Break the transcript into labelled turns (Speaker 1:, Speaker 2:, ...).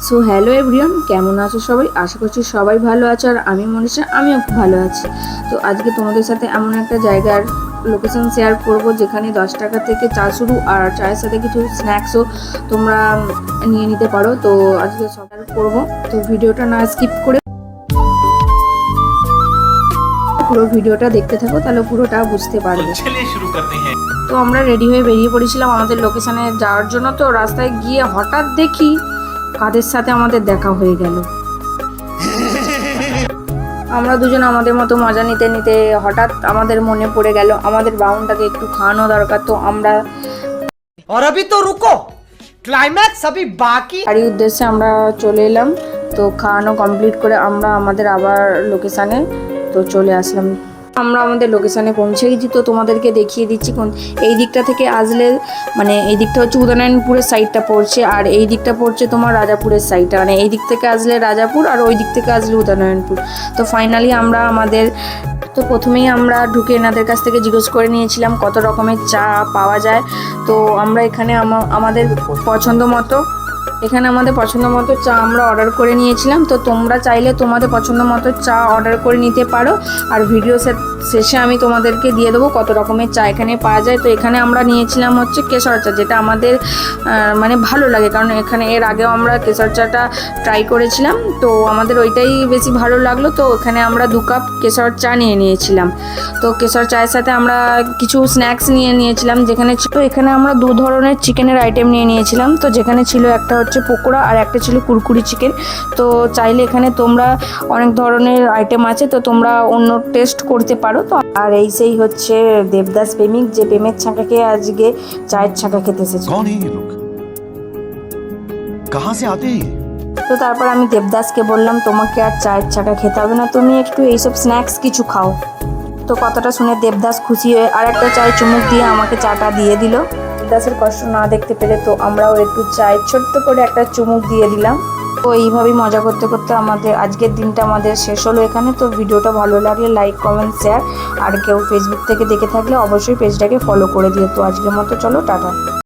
Speaker 1: So hello everyone, কেমন আছো সবাই? আশা করছি সবাই ভালো আছো, আর আমি মনীষা, আমিও খুব ভালো আছি। তো আজকে তোমাদের সাথে এমন একটা জায়গার লোকেশন শেয়ার করব যেখানে 10 টাকা থেকে চা শুরু, আর চায়ের সাথে কিছু স্ন্যাক্সও তোমরা নিয়ে নিতে পারো। তো আজকে সকাল করব, তো ভিডিওটা না স্কিপ করে পুরো ভিডিওটা দেখতে থাকো, তাহলে পুরোটা বুঝতে পারবে। তো আমরা রেডি হয়ে বেরিয়ে পড়েছিলাম আমাদের লোকেশনে যাওয়ার জন্য। তো রাস্তায় গিয়ে হঠাৎ দেখি কাদের সাথে আমাদের দেখা হয়ে গেল। আমরা দুজন আমাদের মতো মজা নিতে নিতে হঠাৎ আমাদের মনে পড়ে গেল আমাদের বাউনটাকে একটু খাওয়ানো দরকার। তো আমরা
Speaker 2: और अभी तो रुको, क्लाइमैक्स अभी बाकी।
Speaker 1: বাড়ির উদ্দেশ্যে আমরা চলে এলাম। তো খাওয়ানো কমপ্লিট করে আমরা আমাদের আবার লোকেশানে তো চলে আসলাম। আমরা আমাদের লোকেশানে পৌঁছে গেছি। তো তোমাদেরকে দেখিয়ে দিচ্ছি কোন এই দিকটা থেকে আসলে, মানে এই দিকটা হচ্ছে উদয়নারায়ণপুরের সাইডটা পড়ছে, আর এই দিকটা পড়ছে তোমার রাজাপুরের সাইডটা। মানে এই দিক থেকে আসলে রাজাপুর, আর ওই দিক থেকে আসলে উদয়নারায়ণপুর। তো ফাইনালি আমরা তো প্রথমেই আমরা ঢুকে এনাদের কাছ থেকে জিজ্ঞেস করে নিয়েছিলাম কত রকমের চা পাওয়া যায়। তো আমরা এখানে আমাদের পছন্দ মতো চা আমরা অর্ডার করে নিয়েছিলাম। তো তোমরা চাইলে তোমাদের পছন্দ মতো চা অর্ডার করে নিতে পারো, আর ভিডিও শেষে আমি তোমাদেরকে দিয়ে দেবো কত রকমের চা এখানে পাওয়া যায়। তো এখানে আমরা নিয়েছিলাম হচ্ছে কেশর চা, যেটা আমাদের মানে ভালো লাগে, কারণ এখানে এর আগেও আমরা কেশর চাটা ট্রাই করেছিলাম, তো আমাদের ওইটাই বেশি ভালো লাগলো। তো এখানে আমরা 2 কাপ কেশর চা নিয়ে নিয়েছিলাম। তো কেশর চায়ের সাথে আমরা কিছু স্ন্যাক্স নিয়ে নিয়েছিলাম, যেখানে এখানে আমরা 2 ধরনের চিকেনের আইটেম নিয়ে নিয়েছিলাম। তো যেখানে ছিল একটা হচ্ছে পকোড়া, আর একটা ছিল কুরকুরি চিকেন। তো চাইলে এখানে তোমরা অনেক ধরনের আইটেম আছে, তো তোমরা অন্য টেস্ট করতে পারো। তো আর এই সেই হচ্ছে দেবদাস প্রেমিক, যে প্রেমের ছাঁকা খেয়ে আজকে চায়ের ছাঁকা খেতে এসেছে।
Speaker 3: कौन है ये लोग? कहाँ से आते हैं?
Speaker 1: তো তারপর আমি দেবদাসকে বললাম, তোমাকে আর চায়ের ছাঁকা খেতে হবে না, তুমি একটু এইসব স্ন্যাক্স কিছু খাও। তো কথাটা শুনে দেবদাস খুশি হয়ে আর একটা চায়ে চুমুক দিয়ে আমাকে চাটা দিয়ে দিল। দেবদাসের কষ্ট না দেখতে পেরে তো আমরাও একটু চায়ে ছোট্ট করে একটা চুমুক দিয়ে দিলাম। তো এইভাবেই মজা করতে করতে আমাদের আজকের দিনটা আমাদের শেষ হলো এখানে। তো ভিডিওটা ভালো লাগলে লাইক, কমেন্ট, শেয়ার, আর কেউ ফেসবুক থেকে দেখে থাকলে অবশ্যই পেজটাকে ফলো করে দিও। তো আজকের মতো চলো, টাটা।